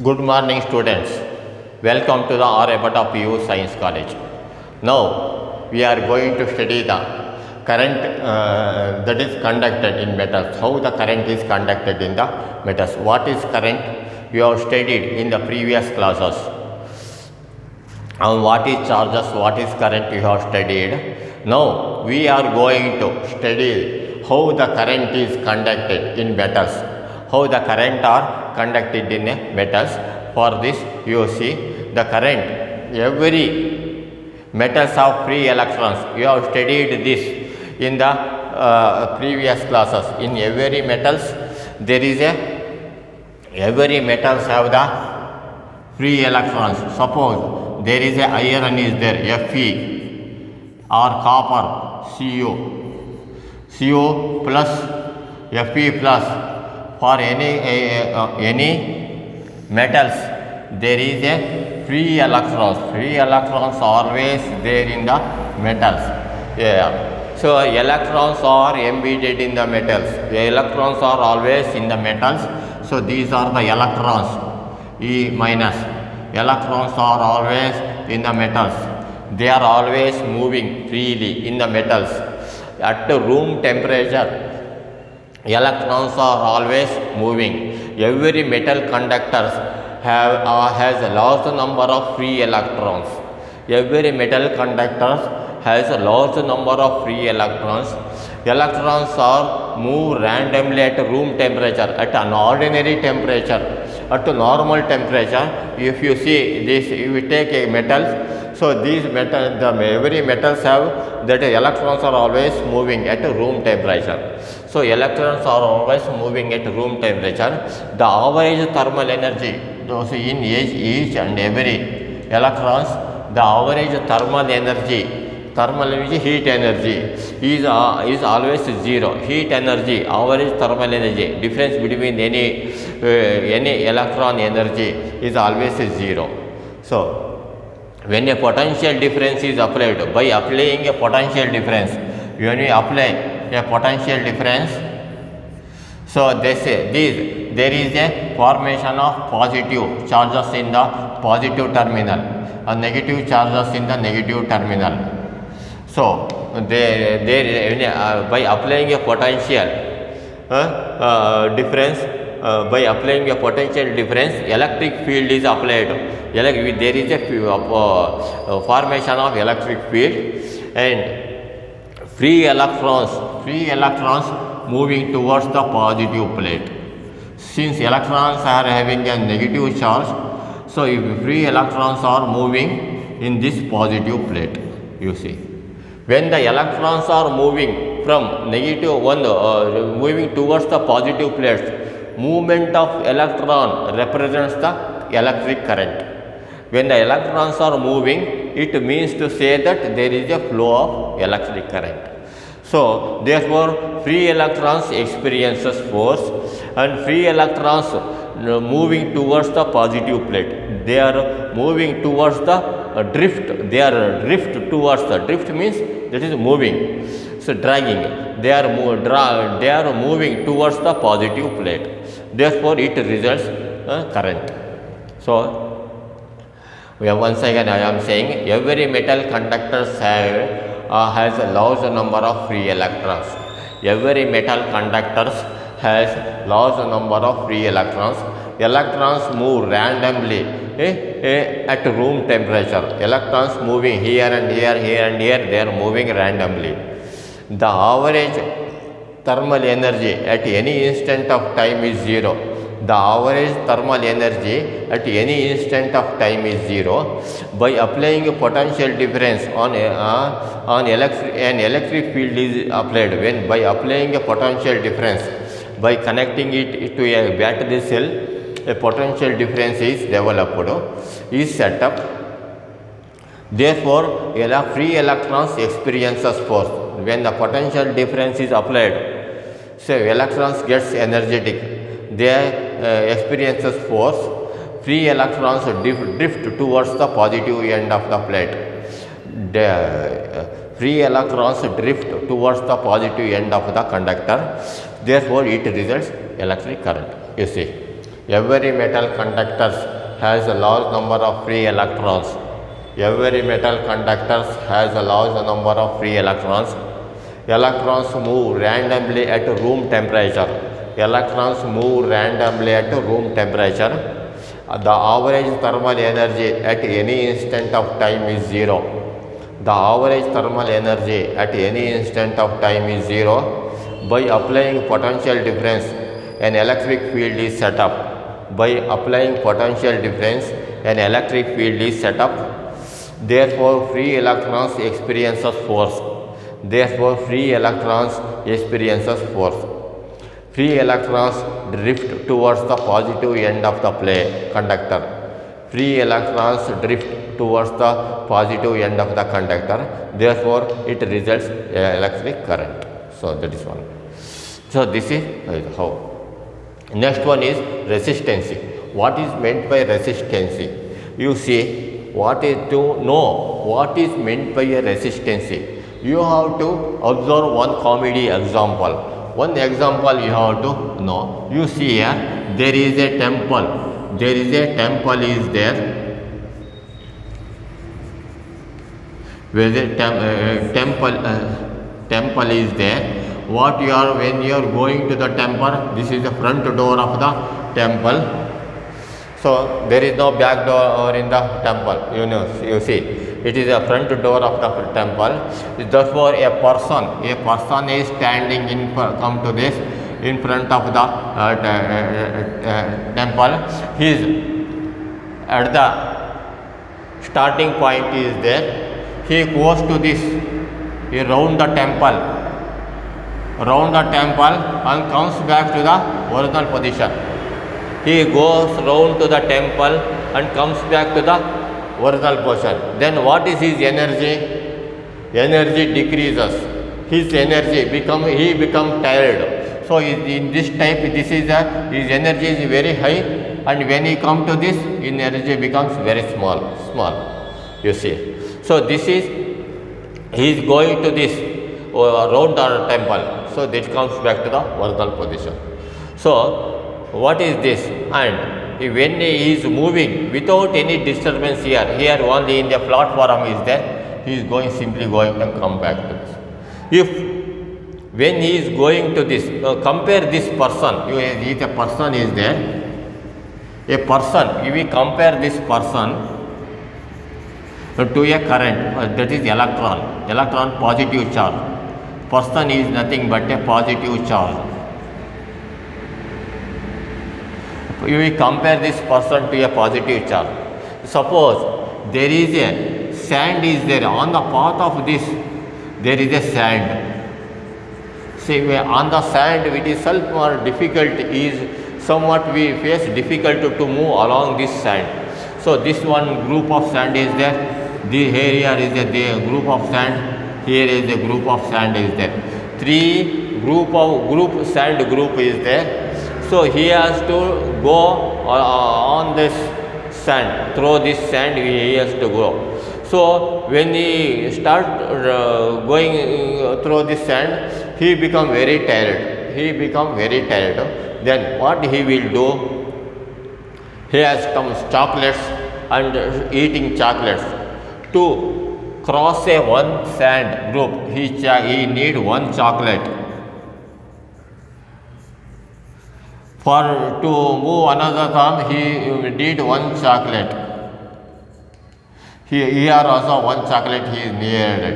Good morning, students. Welcome to the Aryabhatta PU Science College. Now, we are going to study the current that is conducted in metals. How the current is conducted in the metals. What is current? We have studied in the previous classes. And what is charges? What is current? We have studied. Now, we are going to study how the current is conducted in metals. How the current are conducted in metals. For this, you see the current. Every metals have free electrons. You have studied this in the previous classes. In every metals, there is every metals have the free electrons. Suppose there is a iron is there, Fe, or copper, Co plus, Fe plus. For any metals, there is a free electrons. Free electrons always there in the metals. So electrons are embedded in the metals. The electrons are always in the metals. So these are the electrons, E minus. Electrons are always in the metals. They are always moving freely in the metals. At the room temperature, electrons are always moving. Every metal conductors has a large number of free electrons. Every metal conductors has a large number of free electrons. Electrons are move randomly at room temperature, at an ordinary temperature, at a normal temperature. If you see this, if you take a metal, so these metal, every metals have that electrons are always moving at room temperature. So electrons are always moving at room temperature. The average thermal energy, those in each and every electrons, the average thermal energy, heat energy is always zero. Heat energy, average thermal energy, difference between any electron energy is always zero. So when a potential difference is applied, by applying a potential difference, when we apply a potential difference, so they say there is a formation of positive charges in the positive terminal and negative charges in the negative terminal. So by applying a potential difference, by applying a potential difference, electric field is applied. There is a formation of electric field, and free electrons moving towards the positive plate. Since electrons are having a negative charge, so if free electrons are moving in this positive plate, you see. When the electrons are moving from negative one, moving towards the positive plates, movement of electron represents the electric current. When the electrons are moving, it means to say that there is a flow of electric current. So therefore, free electrons experiences force, and free electrons moving towards the positive plate. They are moving towards the drift. They are drift towards the drift means that is moving. So dragging. They are moving towards the positive plate. Therefore, it results current. So once again I am saying every metal conductors has a large number of free electrons. Every metal conductors has large number of free electrons. Electrons move randomly at room temperature. Electrons moving here and here, they are moving randomly. The average thermal energy at any instant of time is zero. The average thermal energy at any instant of time is zero. By applying a potential difference an electric field is applied. When by applying a potential difference, by connecting it to a battery cell, a potential difference is developed, is set up. Therefore, free electrons experiences force. When the potential difference is applied, so electrons gets energetic. They experiences force. Free electrons drift towards the positive end of the plate. Free electrons drift towards the positive end of the conductor. Therefore, it results electric current. You see. Every metal conductor has a large number of free electrons. Every metal conductor has a large number of free electrons. Electrons move randomly at room temperature. Electrons move randomly at room temperature. The average thermal energy at any instant of time is zero. The average thermal energy at any instant of time is zero. By applying potential difference, an electric field is set up. By applying potential difference, an electric field is set up. Therefore, free electrons experiences force. Therefore, free electrons experiences force. Free electrons drift towards the positive end of the conductor. Free electrons drift towards the positive end of the conductor. Therefore, it results in electric current. So, that is one. So, this is how. Next one is resistance. What is meant by resistance? You see, what is to know what is meant by a resistance? You have to observe one comedy example. One example you have to know. You see here, there is a temple. There is a temple is there. Where the temple is there. What you are, when you are going to the temple, this is the front door of the temple. So there is no back door in the temple. You see, it is a front door of the temple. Therefore, a person is standing in come to this in front of the temple. He is at the starting point is there. He goes to this, he round the temple and comes back to the original position. He goes round to the temple and comes back to the original position. Then what is his energy? Energy decreases. His energy he become tired. So in this type, his energy is very high, and when he come to this, his energy becomes very small. You see. So this is, he is going to this round the temple. So this comes back to the original position. So what is this? And when he is moving without any disturbance here only in the platform is there, he is simply going and come back to this. When he is going to this, compare this person, if a person is there, if we compare this person to a current, that is electron positive charge. Person is nothing but a positive charge. We compare this person to a positive charge. Suppose there is a sand is there on the path of this, there is a sand. See, on the sand it is more difficult, is somewhat we face difficult to move along this sand. So this one group of sand is there. Here is a group of sand. Here is a group of sand is there. Sand group is there. So he has to go on this sand, through this sand he has to go. So when he start going through this sand, he become very tired. Then what he will do? He has some chocolates and eating chocolates. To cross one sand group, he need one chocolate. To move another term, he need one chocolate. Here also one chocolate he is needed.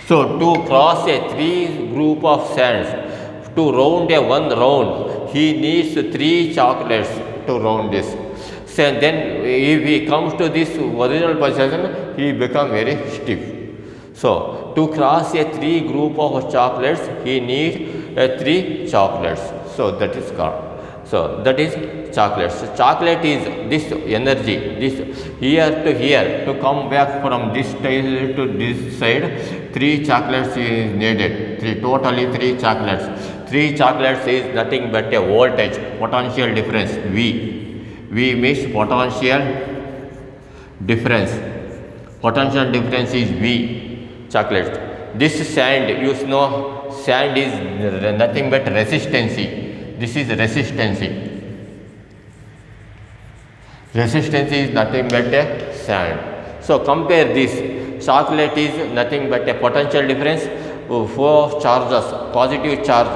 So to cross three group of sands, to round one round, he needs 3 chocolates to round this. So then if he comes to this original position, he become very stiff. So to cross 3 group of chocolates, he needs 3 chocolates. So that is called. So that is chocolates. So chocolate is this energy, this here to here, to come back from this side to this side. 3 chocolates is needed. Totally 3 chocolates. 3 chocolates is nothing but a voltage, potential difference V. V means potential difference. Potential difference is V. Chocolates. This sand, you know, sand is nothing but resistance. This is resistance. Resistance is nothing but a sand. So compare this. Chocolate is nothing but a potential difference. Flow of charges, positive charge.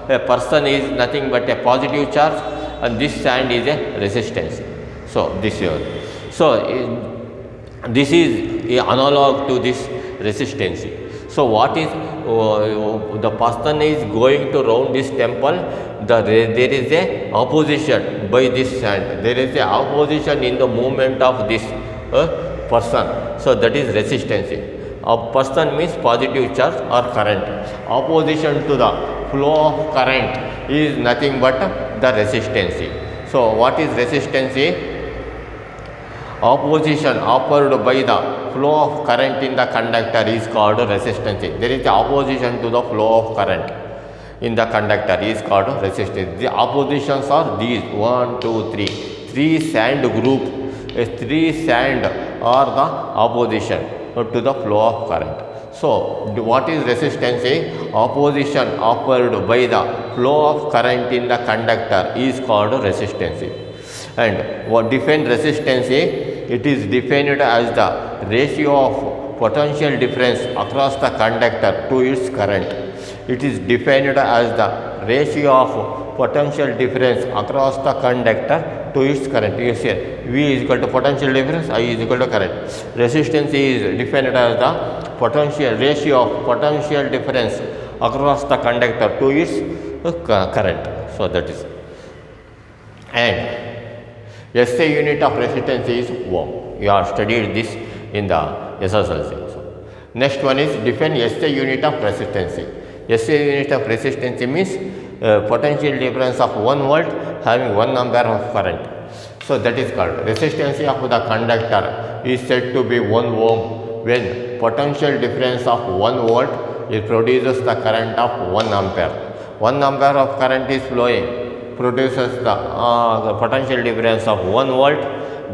A person is nothing but a positive charge, and this sand is a resistance. So this is a analog to this resistance. So what is the person is going to round this temple? There is a opposition by this sand. There is a opposition in the movement of this person. So that is resistance. A person means positive charge or current. Opposition to the flow of current is nothing but the resistance. So what is resistance? Opposition offered by the flow of current in the conductor is called resistance. There is the opposition to the flow of current in the conductor is called resistance. The oppositions are these 1, 2, 3. 3 sand group. 3 sand are the opposition to the flow of current. So what is resistance? Opposition offered by the flow of current in the conductor is called resistance. And what define resistance? It is defined as the ratio of potential difference across the conductor to its current. It is defined as the ratio of potential difference across the conductor to its current. You see, V is equal to potential difference, I is equal to current. Resistance is defined as the potential ratio of potential difference across the conductor to its current. So that is. And SI unit of resistance is ohm. You have studied this in the SSLC. So next one is define SI unit of resistance. SI unit of resistance means potential difference of 1 volt having 1 ampere of current. So that is called resistance of the conductor is said to be 1 ohm when potential difference of 1 volt it produces the current of 1 ampere. 1 ampere of current is flowing, produces the potential difference of 1 volt,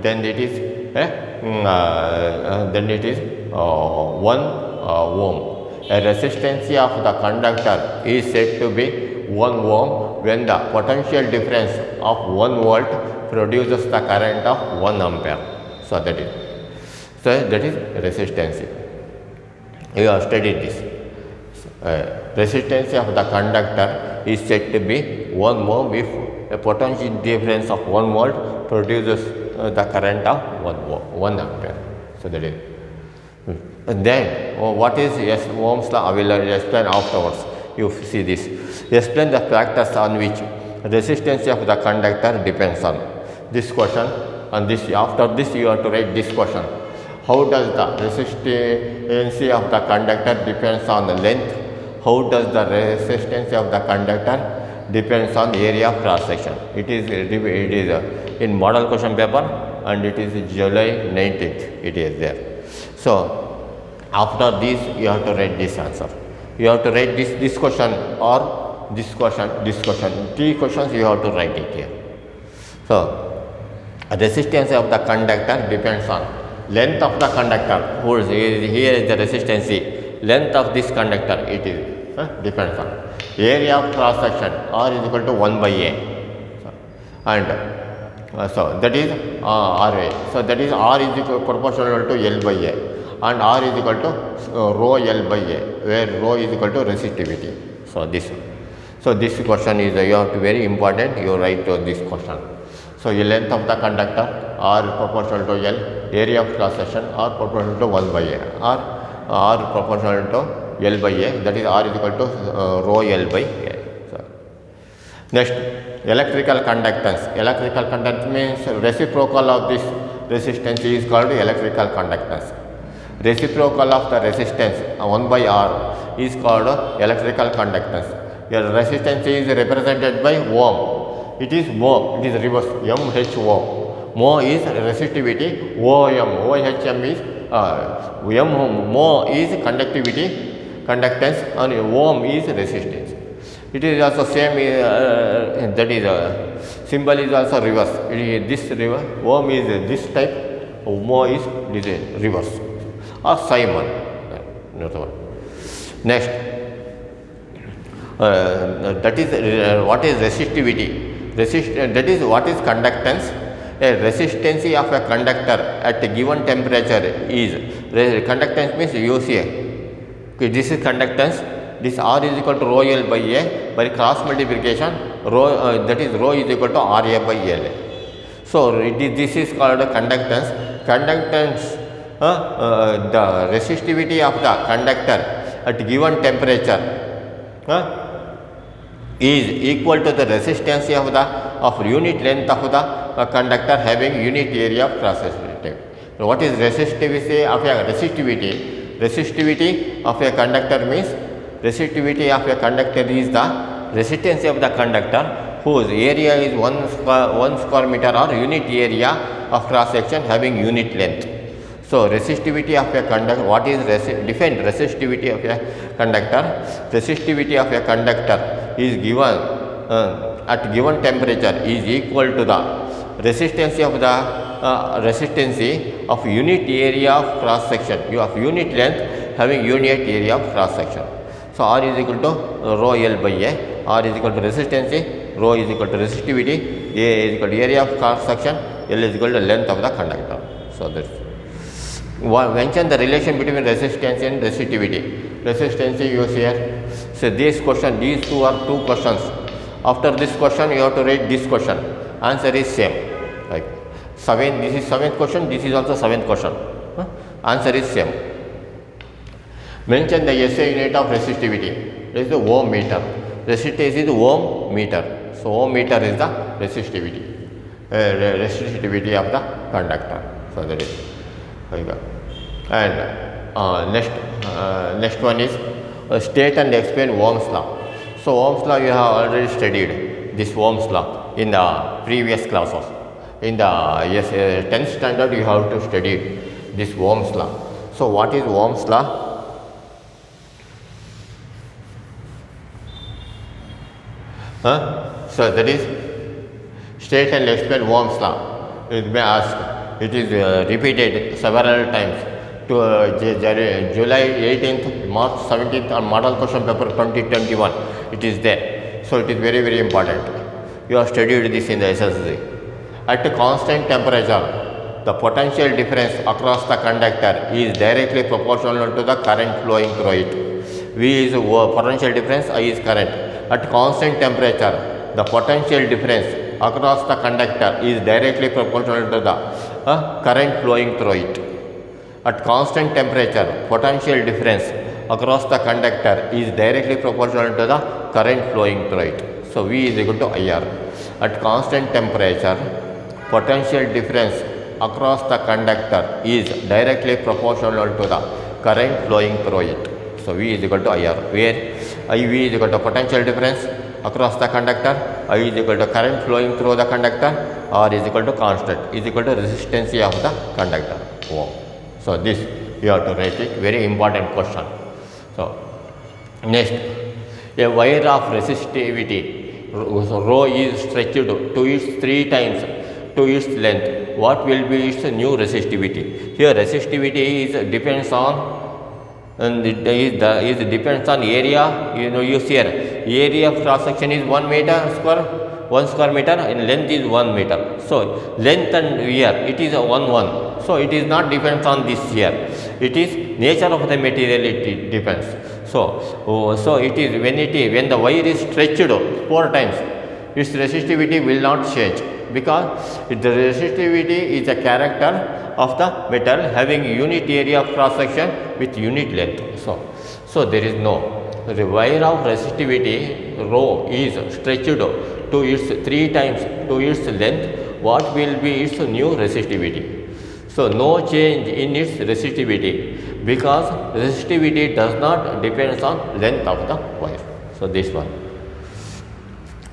then it is 1 ohm. A resistance of the conductor is said to be 1 ohm when the potential difference of 1 volt produces the current of 1 ampere. So that is resistance. You have studied this. Resistance of the conductor is said to be 1 ohm if a potential difference of 1 volt produces the current of 1 ampere. So that is. Then what is Ohm's law? I will explain afterwards. You see this. Explain the factors on which resistance of the conductor depends on. This question and this. After this you have to write this question. How does the resistance of the conductor depends on the length? How does the resistance of the conductor depends on area of cross section? It is in model question paper and it is July 19th. It is there. So after this you have to write this answer. You have to write this question or this question. 3 questions you have to write it here. So resistance of the conductor depends on length of the conductor. Here is the resistance. Length of this conductor it is depends on area of cross section. R is equal to 1 by A. And so that is RA. So that is R is equal proportional to L by A, and R is equal to rho L by A, where rho is equal to resistivity. So this question is you have to very important. You write this question. So length of the conductor R proportional to L, area of cross section R proportional to 1 by A, R proportional to L by A, that is R is equal to rho L by A. So next, electrical conductance. Electrical conductance means reciprocal of this resistance is called electrical conductance. Reciprocal of the resistance 1 by R is called electrical conductance. Your resistance is represented by ohm. It is mho, it is reverse, MHO. Mho is resistivity, OM, OHM is mho is conductivity, conductance, and ohm is resistance. It is also same, that is symbol is also reverse. This reverse, ohm is this type, mho is this reverse, or Simon. Next, that is what is resistivity. That is what is conductance. A resistancy of a conductor at a given temperature is conductance means UCA. Okay, this is conductance. This R is equal to rho L by A by cross multiplication. Rho that is rho is equal to RA by L. So this is called conductance. Conductance, the resistivity of the conductor at given temperature is equal to the resistance of unit length of the conductor having unit area of cross section. What is resistivity of a resistivity? Resistivity of a conductor means resistivity of a conductor is the resistance of the conductor whose area is 1 square meter or unit area of cross section having unit length. So resistivity of a conductor, what is define resistivity of a conductor? Resistivity of a conductor is given at given temperature is equal to the resistance of the resistance of unit area of cross section of unit length having unit area of cross section. So R is equal to rho L by A. R is equal to resistance, rho is equal to resistivity, A is equal to area of cross section, L is equal to length of the conductor. So that's mention the relation between resistance and resistivity. Resistance you see here. So this question, these two are two questions. After this question, you have to write this question. Answer is same. Like this is 7th question. This is also 7th question. Answer is same. Mention the SI unit of resistivity. This is the ohm meter. Resistance is ohm meter. So ohm meter is the resistivity. Resistivity of the conductor. So that is. And next one is state and explain Ohm's law. So Ohm's law you have already studied this Ohm's law in the previous classes. In the 10th standard you have to study this Ohm's law. So what is Ohm's law? So that is state and explain Ohm's law. It may ask. It is repeated several times to July 18th, March 17th on model question paper 2021. It is there. So it is very, very important. You have studied this in the SSC. At a constant temperature, the potential difference across the conductor is directly proportional to the current flowing through it. V is potential difference, I is current. At constant temperature, the potential difference across the conductor is directly proportional to the current flowing through it. At constant temperature, potential difference across the conductor is directly proportional to the current flowing through it. So V is equal to IR. At constant temperature, potential difference across the conductor is directly proportional to the current flowing through it. So V is equal to IR, where IV is equal to potential difference across the conductor, I is equal to current flowing through the conductor, R is equal to constant, is equal to resistance of the conductor. Ohm. So this you have to write it, very important question. So next, a wire of resistivity, rho is stretched to its 3 times to its length. What will be its new resistivity? Here resistivity is depends on and it depends on area. You see here area of cross section is 1 square meter and length is 1 meter. So length and here it is a 1. So it is not depends on this here. It is nature of the material. It depends. So it is when the wire is stretched 4 times, its resistivity will not change, because the resistivity is a character of the metal having unit area of cross section with unit length. So there is no. The wire of resistivity rho is stretched to its 3 times to its length. What will be its new resistivity? So no change in its resistivity, because resistivity does not depend on length of the wire. So this one.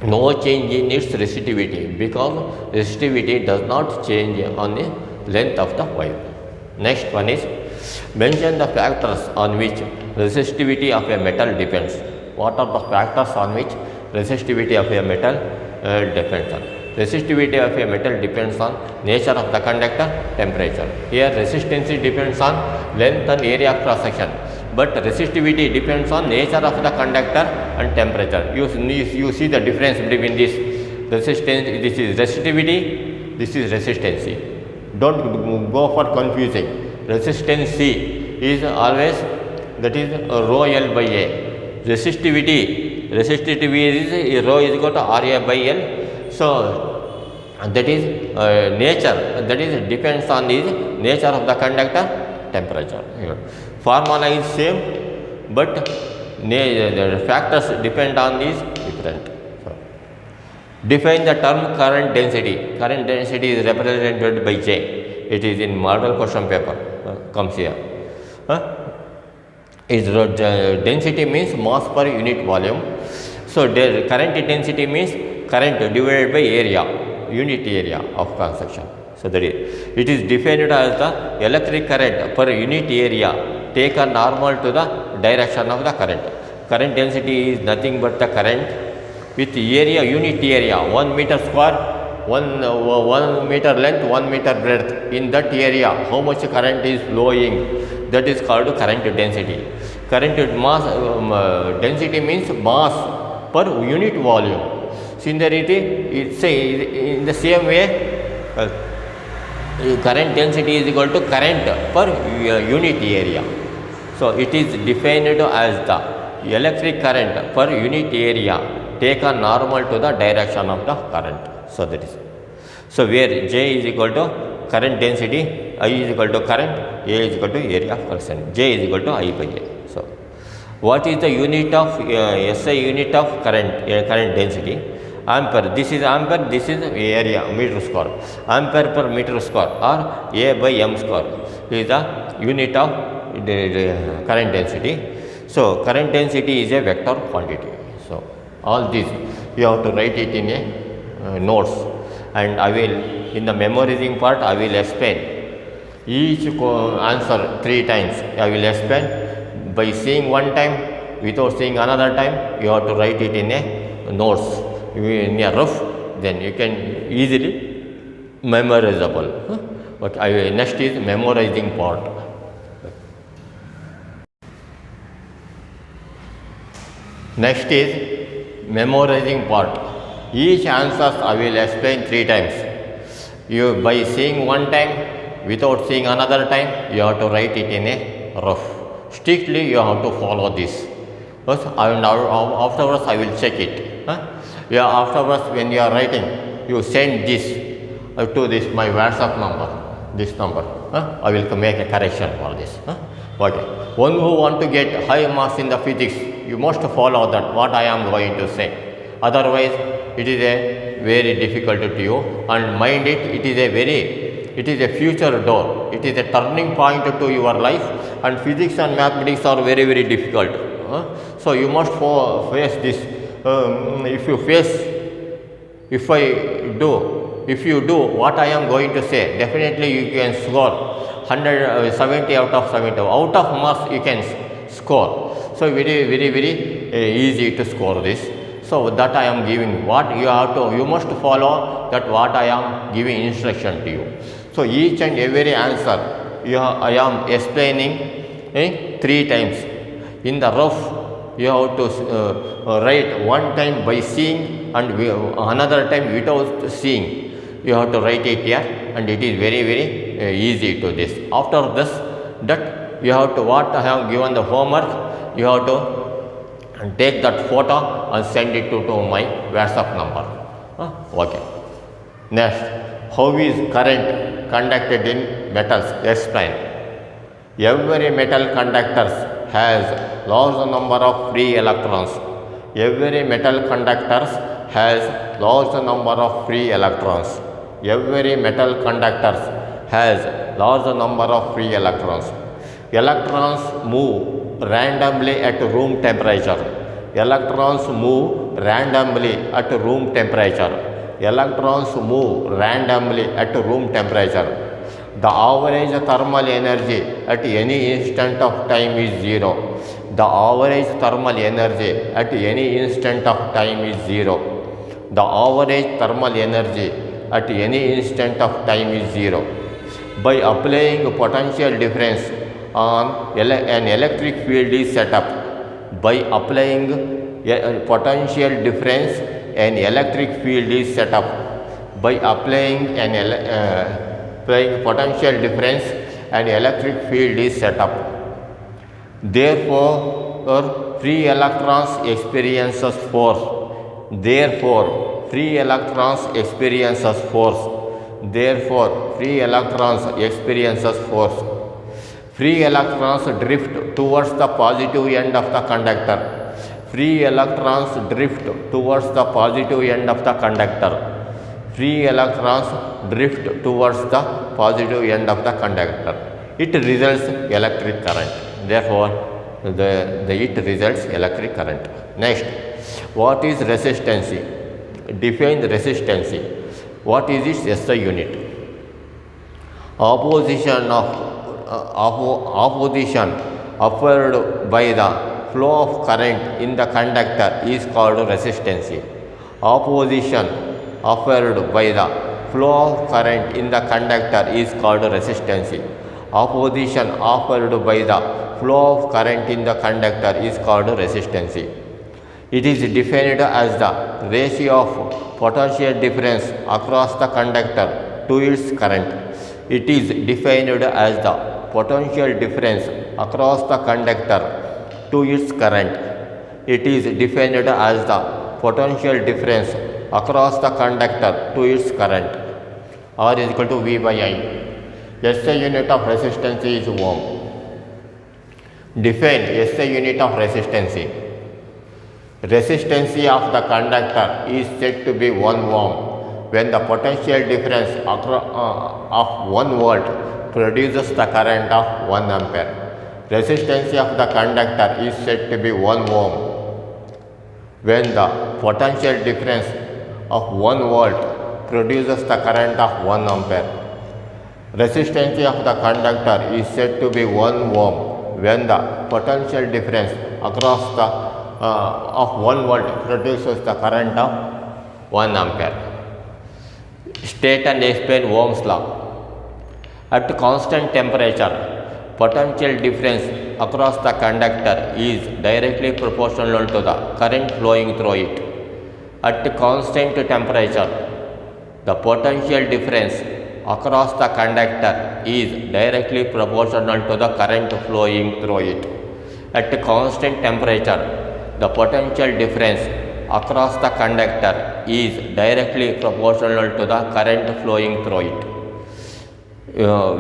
No change in its resistivity, because resistivity does not change on the length of the wire. Next one is mention the factors on which resistivity of a metal depends. What are the factors on which resistivity of a metal depends on? Resistivity of a metal depends on nature of the conductor, temperature. Here resistance depends on length and area of cross section. but resistivity depends on nature of the conductor and temperature. You see the difference between this resistance, this is resistivity, this is resistance. Don't go for confusing. Resistance is always, that is rho L by A. Resistivity is rho is equal to RA by L. So that is nature, that is depends on the nature of the conductor, temperature. Formula is same, but the factors depend on these different. So, define the term current density. Current density is represented by J. It is in model question paper, comes here. Density means mass per unit volume. So current density means current divided by area, unit area of construction. So that it is defined as the electric current per unit area taken normal to the direction of the current. Current density is nothing but the current with area, unit area, 1 meter square, 1 meter length, 1 meter breadth. In that area, how much current is flowing, that is called current density. Current mass density means mass per unit volume. Similarly, it's in the same way, current density is equal to current per unit area. So it is defined as the electric current per unit area taken normal to the direction of the current. So that is, so where J is equal to current density, I is equal to current, A is equal to area of construction, J is equal to I by A. So what is the unit of SI unit of current density? Ampere. This is ampere, this is area, meter square. Ampere per meter square or A by M square is the unit of the current density. So current density is a vector quantity. So all this you have to write it in a notes, and I will, in the memorizing part, I will explain each answer 3 times. I will explain by seeing one time, without seeing another time. You have to write it in a notes, in a rough, then you can easily memorizable. Okay, next is memorizing part. Next is memorizing part. Each answers I will explain 3 times. You, by seeing one time, without seeing another time, you have to write it in a rough. Strictly you have to follow this. And afterwards I will check it. Yeah, afterwards when you are writing, you send this to this my WhatsApp number, this number. I will make a correction for this. Okay. One who want to get high marks in the physics, you must follow that what I am going to say. Otherwise, it is a very difficult to you, and mind it, it is a future door. It is a turning point to your life, and physics and mathematics are very, very difficult. So you must face this. If you do what I am going to say, definitely you can score 170 out of 70. Out of marks you can score. So very, very, very easy to score this. So that I am giving, what you must follow that what I am giving instruction to you. So each and every answer I am explaining 3 times. In the rough, you have to write one time by seeing and another time without seeing. You have to write it here, and it is very, very easy to this. After this, that you have to, what I have given the homework, you have to take that photo and send it to my WhatsApp number. Okay. Next, how is current conducted in metals? Explain. Every metal conductor has large number of free electrons. Every metal conductor has large number of free electrons. Every metal conductor has large number of free electrons. Electrons move randomly at room temperature. Electrons move randomly at room temperature. Electrons move randomly at room temperature. The average thermal energy at any instant of time is 0. The average thermal energy at any instant of time is 0. The average thermal energy at any instant of time is 0. By applying potential difference on an electric field is set up by applying a potential difference. An electric field is set up by applying applying potential difference. An electric field is set up. Therefore, free electrons experiences force. Therefore, free electrons experiences force. Therefore, free electrons experiences force. Free electrons drift towards the positive end of the conductor. Free electrons drift towards the positive end of the conductor. Free electrons drift towards the positive end of the conductor. It results electric current. Therefore, it results electric current. Next, what is resistance? Define resistance. What is its SI unit? Opposition offered by the flow of current in the conductor is called resistance. Opposition offered by the flow of current in the conductor is called resistance. Opposition offered by the flow of current in the conductor is called resistance. It is defined as the ratio of potential difference across the conductor to its current. It is defined as the potential difference across the conductor to its current. It is defined as the potential difference across the conductor to its current. R is equal to V by I. SI unit of resistance is ohm. Define SI unit of resistance. Resistance of the conductor is said to be 1 ohm when the potential difference of 1 volt produces the current of 1 ampere. Resistance of the conductor is said to be 1 ohm when the potential difference of 1 volt produces the current of 1 ampere. Resistance of the conductor is said to be 1 ohm when the potential difference across the of 1 volt produces the current of 1 ampere. State and explain Ohm's law. At constant temperature, potential difference across the conductor is directly proportional to the current flowing through it. At constant temperature, the potential difference across the conductor is directly proportional to the current flowing through it. At constant temperature, the potential difference across the conductor is directly proportional to the current flowing through it.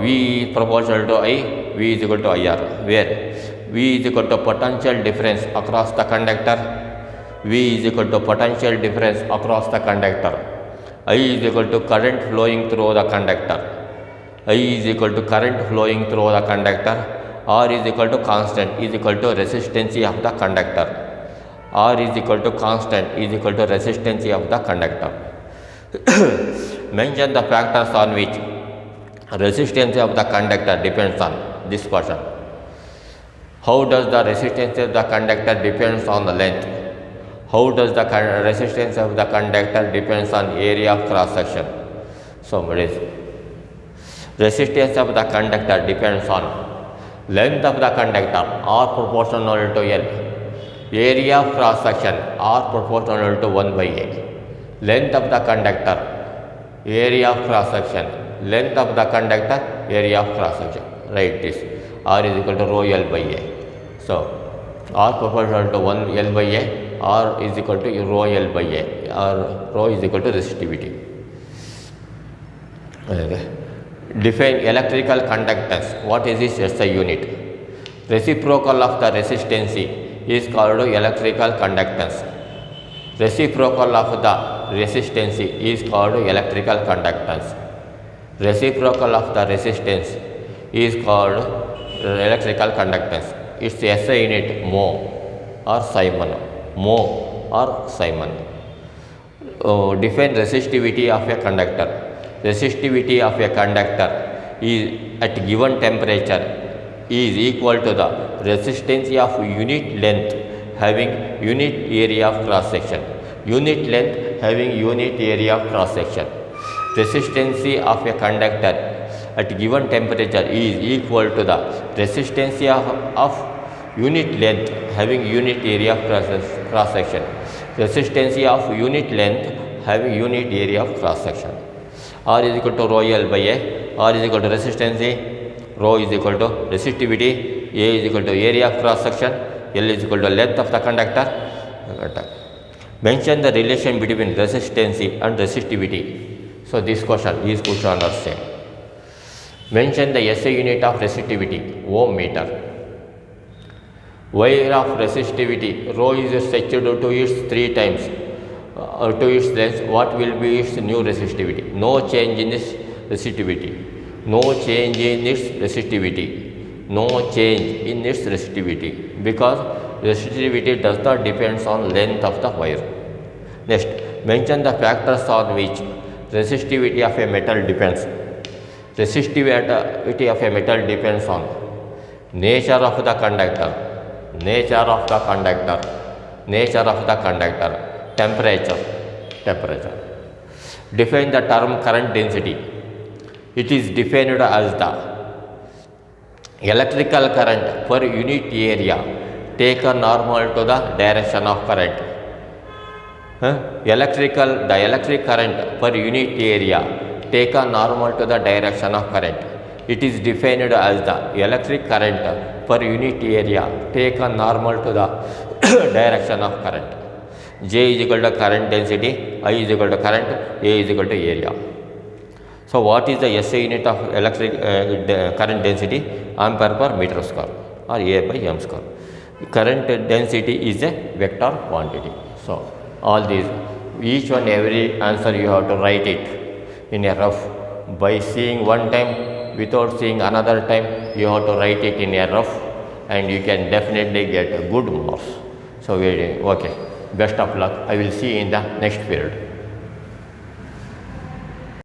V is proportional to I, V is equal to IR, where V is equal to potential difference across the conductor, V is equal to potential difference across the conductor, I is equal to current flowing through the conductor, I is equal to current flowing through the conductor, R is equal to constant is equal to resistance of the conductor. R is equal to constant is equal to resistance of the conductor. Mention the factors on which resistance of the conductor depends on this question. How does the resistance of the conductor depends on the length? How does the resistance of the conductor depends on area of cross section? So resistance of the conductor depends on length of the conductor R proportional to L. Area of cross section R proportional to 1 by A. Length of the conductor, area of cross section, length of the conductor, area of cross section. Write this. R is equal to rho L by A. So, R proportional to 1 L by A, R is equal to rho L by A, or rho is equal to resistivity. Define electrical conductance. What is its SI unit? Reciprocal of the resistance is called electrical conductance. Reciprocal of the resistance is called electrical conductance. Reciprocal of the resistance is called electrical conductance. Its SI unit mho or Simon. Mho or Simon. Define resistivity of a conductor. Resistivity of a conductor is at given temperature is equal to the resistance of unit length having unit area of cross section. Unit length having unit area of cross section. Resistance of a conductor at given temperature is equal to the resistance of unit length having unit area of cross section. Resistance of unit length having unit area of cross section. R is equal to rho L by A. R is equal to resistance, rho is equal to resistivity, A is equal to area of cross section, L is equal to length of the conductor. Mention the relation between resistance and resistivity. So this question is on the same. Mention the SI unit of resistivity, ohm meter. Wire of resistivity, rho is stretched to its 3 times to its length. What will be its new resistivity? No change in its resistivity. No change in its resistivity. No change in its resistivity, because resistivity does not depend on length of the wire. Next, mention the factors on which resistivity of a metal depends. Resistivity of a metal depends on nature of the conductor, temperature. Define the term current density. It is defined as the electrical current per unit area taken normal to the direction of current. The electric current per unit area taken normal to the direction of current. It is defined as the electric current per unit area taken normal to the direction of current. J is equal to current density, I is equal to current, A is equal to area. So what is the SI unit of electric current density? Ampere per meter square, or A by m square. Current density is a vector quantity. So all these, each one every answer you have to write it in a rough. By seeing one time without seeing another time, you have to write it in a rough, and you can definitely get good marks. So okay, best of luck. I will see you in the next period.